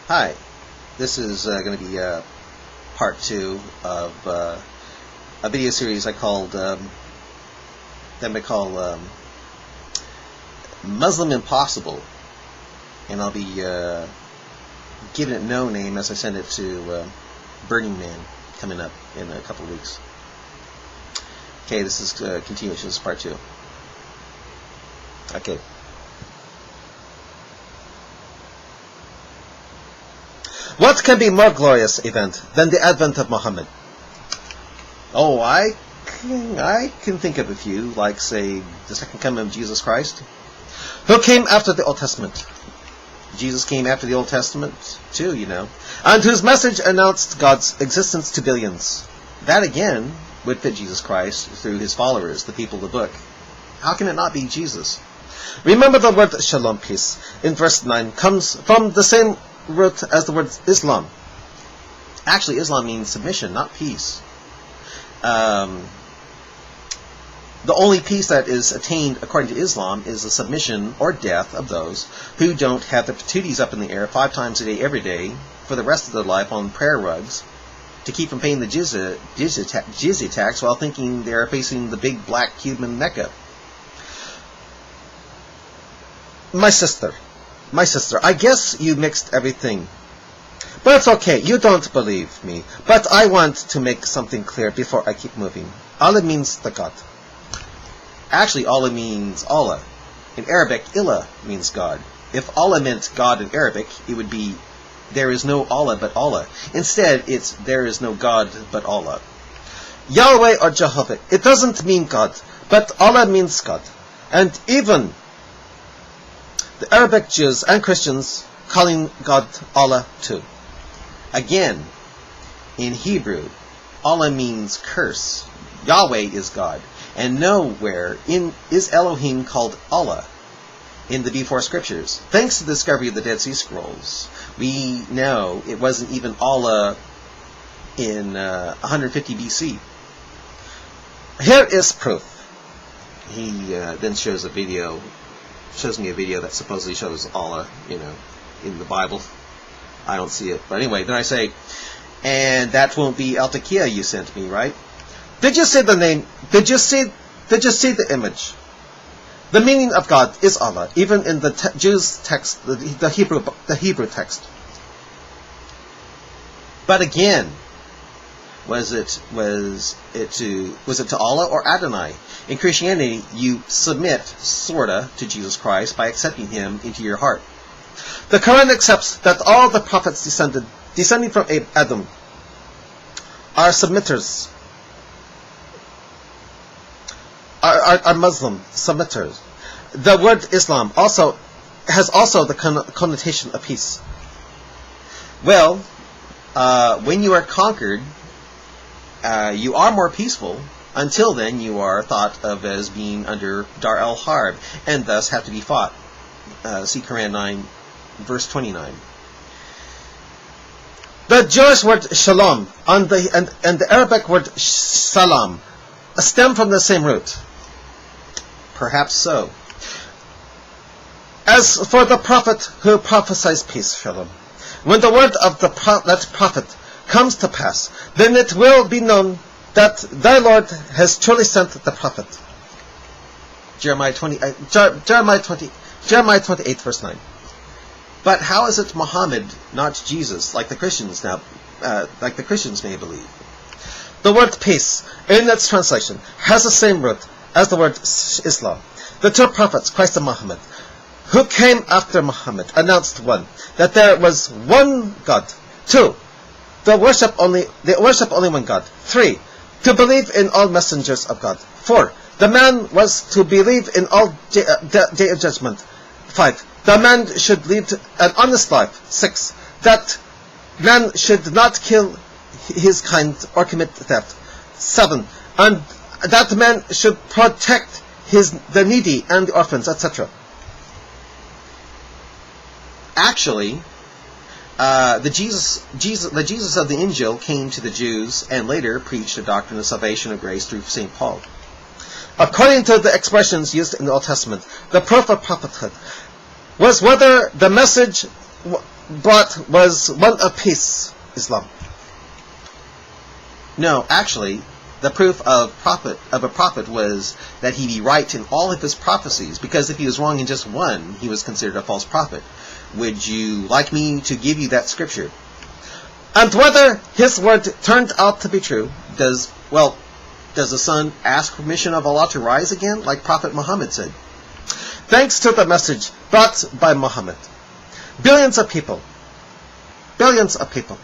Hi, this is going to be part 2 of a video series I called Muslim Impossible, and I'll be giving it no name as I send it to Burning Man coming up in a couple of weeks. Okay, this is continuation. This is part 2. Okay. What can be more glorious event than the advent of Muhammad? Oh, I can think of a few, like, say, the second coming of Jesus Christ, who came after the Old Testament. Jesus came after the Old Testament, too, you know, and whose message announced God's existence to billions. That, again, would fit Jesus Christ through his followers, the people of the book. How can it not be Jesus? Remember the word shalom, peace, in verse 9, comes from the same root as the word Islam. Actually, Islam means submission, not peace. The only peace that is attained according to Islam is the submission or death of those who don't have their patooties up in the air 5 times a day every day for the rest of their life on prayer rugs to keep from paying the jizya tax while thinking they are facing the big black Cuban Mecca. My sister, I guess you mixed everything. But it's okay, you don't believe me. But I want to make something clear before I keep moving. Allah means the God. Actually, Allah means Allah. In Arabic, Ilah means God. If Allah meant God in Arabic, it would be, there is no Allah but Allah. Instead, it's, there is no God but Allah. Yahweh or Jehovah, it doesn't mean God, but Allah means God. And even the Arabic Jews and Christians calling God Allah too. Again, in Hebrew, Allah means curse. Yahweh is God. And nowhere is Elohim called Allah in the before scriptures. Thanks to the discovery of the Dead Sea Scrolls, we know it wasn't even Allah in 150 BC. Here is proof. He then shows me a video that supposedly shows Allah, you know, in the Bible. I don't see it. But anyway, then I say, and that won't be taqqiya you sent me, right? Did you see the name? Did you see the image? The meaning of God is Allah, even in the Jews' text, the Hebrew text. But again, was it to Allah or Adonai? In Christianity, you submit, sorta, to Jesus Christ by accepting him into your heart. The Qur'an accepts that all the prophets descending from Adam are submitters, are Muslim submitters. The word Islam has the connotation of peace. Well, when you are conquered, you are more peaceful. Until then, you are thought of as being under Dar al-Harb, and thus have to be fought. See Quran 9, verse 29. The Jewish word shalom and the Arabic word salam stem from the same root. Perhaps so. As for the prophet who prophesies peace, shalom, when the word of that prophet comes to pass, then it will be known that thy Lord has truly sent the prophet. Jeremiah 28, verse 9. But how is it Muhammad, not Jesus, like the Christians may believe? The word peace, in its translation, has the same root as the word Islam. The 2 prophets, Christ and Muhammad, who came after Muhammad, announced 1, that there was one God. 2, they worship only one God. 3, to believe in all messengers of God. 4, the man was to believe in all day of judgment. 5, the man should lead an honest life. 6, that man should not kill his kind or commit theft. 7, and that man should protect the needy and the orphans, etc. Actually, the Jesus of the Injil came to the Jews and later preached the doctrine of salvation of grace through St. Paul. According to the expressions used in the Old Testament, the proof of prophethood was whether the message brought was one of peace, Islam. No, actually, the proof of a prophet was that he be right in all of his prophecies, because if he was wrong in just one, he was considered a false prophet. Would you like me to give you that scripture? And whether his word turned out to be true, does the sun ask permission of Allah to rise again, like Prophet Muhammad said? Thanks to the message brought by Muhammad, billions of people, billions of people,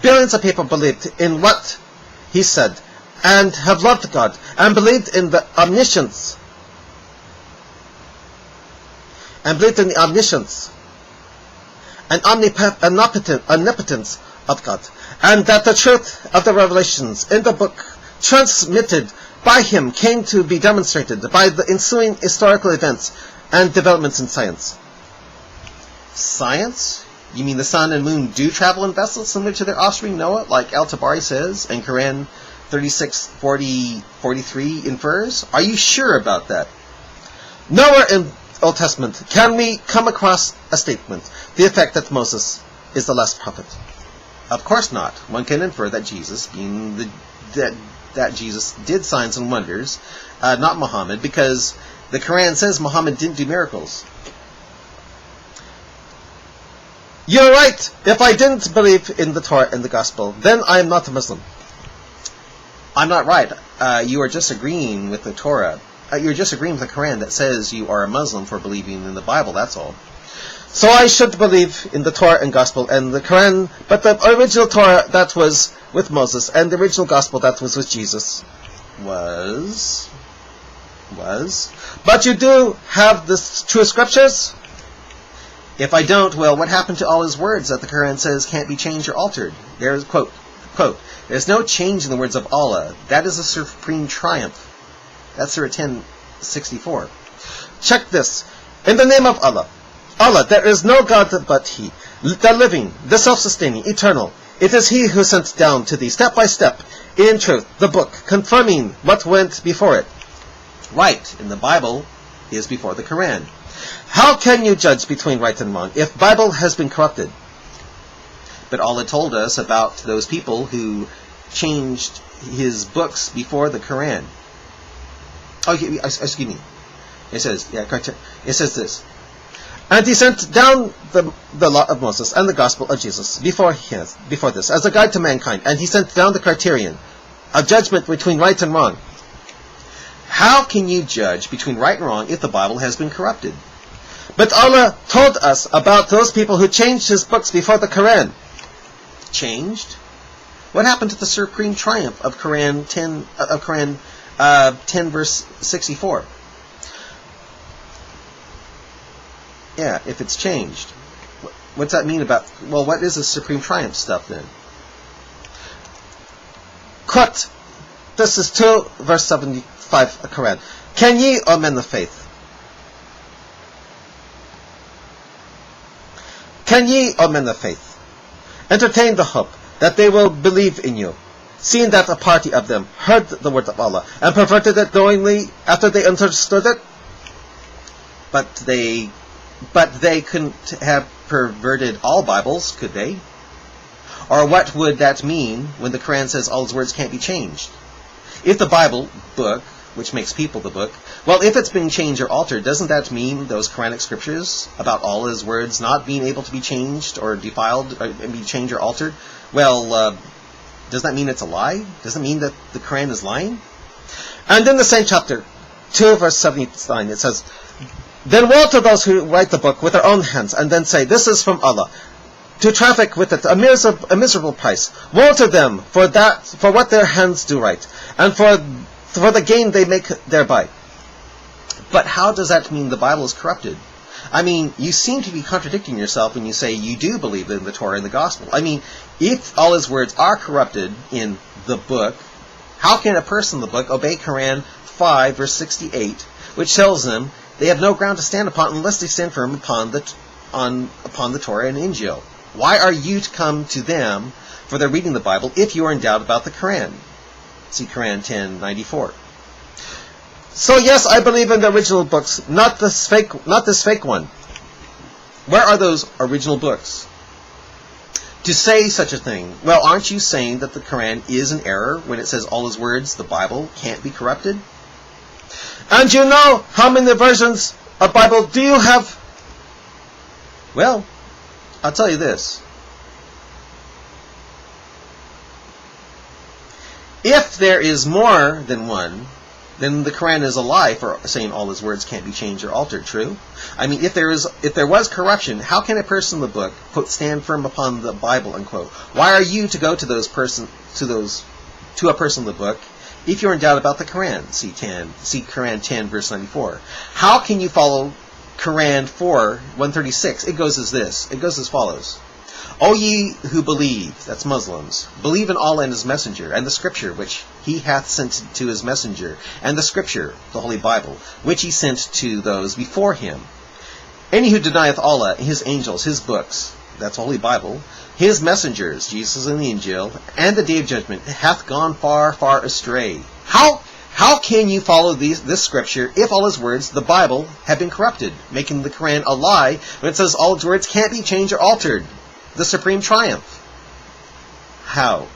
billions of people believed in what he said, and have loved God, and believed in the omniscience, and omnipotence of God, and that the truth of the revelations in the book transmitted by him came to be demonstrated by the ensuing historical events and developments in science. Science? You mean the sun and moon do travel in vessels similar to their offspring Noah, like Al-Tabari says, and Quran 36:43 infers? Are you sure about that? Nowhere in Old Testament can we come across a statement the effect that Moses is the last prophet. Of course not. One can infer that Jesus, that Jesus did signs and wonders, not Muhammad, because the Quran says Muhammad didn't do miracles. You're right. If I didn't believe in the Torah and the Gospel, then I am not a Muslim. I'm not right. You are just agreeing with the Torah. You're just agreeing with the Quran that says you are a Muslim for believing in the Bible, that's all. So I should believe in the Torah and Gospel and the Quran, but the original Torah that was with Moses and the original Gospel that was with Jesus was. But you do have the true scriptures? If I don't, well, what happened to all his words that the Quran says can't be changed or altered? There's, quote, there's no change in the words of Allah. That is a supreme triumph. That's Surah 10:64. Check this. In the name of Allah. Allah, there is no God but He, the living, the self-sustaining, eternal. It is He who sent down to thee, step by step, in truth, the book, confirming what went before it. Right, in the Bible, is before the Quran. How can you judge between right and wrong if Bible has been corrupted? But Allah told us about those people who changed His books before the Quran. Oh, excuse me. It says this. And He sent down the law of Moses and the gospel of Jesus before this as a guide to mankind. And He sent down the criterion of judgment between right and wrong. How can you judge between right and wrong if the Bible has been corrupted? But Allah told us about those people who changed His books before the Quran. Changed? What happened to the supreme triumph of Quran 10 verse 64? Yeah, if it's changed. What's that mean about... Well, what is the supreme triumph stuff then? Quote, this is 2 verse 75 of Quran. Can ye, O men of faith? Can ye, O men of faith, entertain the hope that they will believe in you, seeing that a party of them heard the word of Allah and perverted it knowingly after they understood it? But they couldn't have perverted all Bibles, could they? Or what would that mean when the Quran says all His words can't be changed? If the Bible book, which makes people the book, well, if it's been changed or altered, doesn't that mean those Quranic scriptures about all His words not being able to be changed or defiled or be changed or altered? Well, does that mean it's a lie? Does it mean that the Quran is lying? And in the same chapter, 2 verse 79, it says, then woe to those who write the book with their own hands and then say, this is from Allah, to traffic with it a miserable price. Woe to them for what their hands do write, and for the gain they make thereby. But how does that mean the Bible is corrupted? I mean, you seem to be contradicting yourself when you say you do believe in the Torah and the Gospel. I mean, if all His words are corrupted in the book, how can a person in the book obey Quran 5 verse 68, which tells them they have no ground to stand upon unless they stand firm upon the Torah and Injil? Why are you to come to them for their reading the Bible if you are in doubt about the Qur'an. See Qur'an 10:94. So yes, I believe in the original books, not this fake one. Where are those original books? To say such a thing, well, aren't you saying that the Qur'an is an error when it says all his words, the Bible, can't be corrupted? And you know how many versions of Bible do you have? Well, I'll tell you this. If there is more than one, then the Qur'an is a lie for saying all his words can't be changed or altered, true? I mean, if there was corruption, how can a person in the book, quote, stand firm upon the Bible, unquote? Why are you to go to a person in the book if you're in doubt about the Qur'an? See Qur'an 10, verse 94. How can you follow Qur'an 4:136? It goes as follows. O ye who believe, that's Muslims, believe in Allah and His Messenger, and the Scripture which He hath sent to His Messenger, and the Scripture, the Holy Bible, which He sent to those before Him. Any who denieth Allah, His angels, His books, that's the Holy Bible, His messengers, Jesus and the Injil, and the Day of Judgment, hath gone far, far astray. How can you follow this Scripture if all His words, the Bible, have been corrupted, making the Qur'an a lie when it says all His words can't be changed or altered? The supreme triumph. How?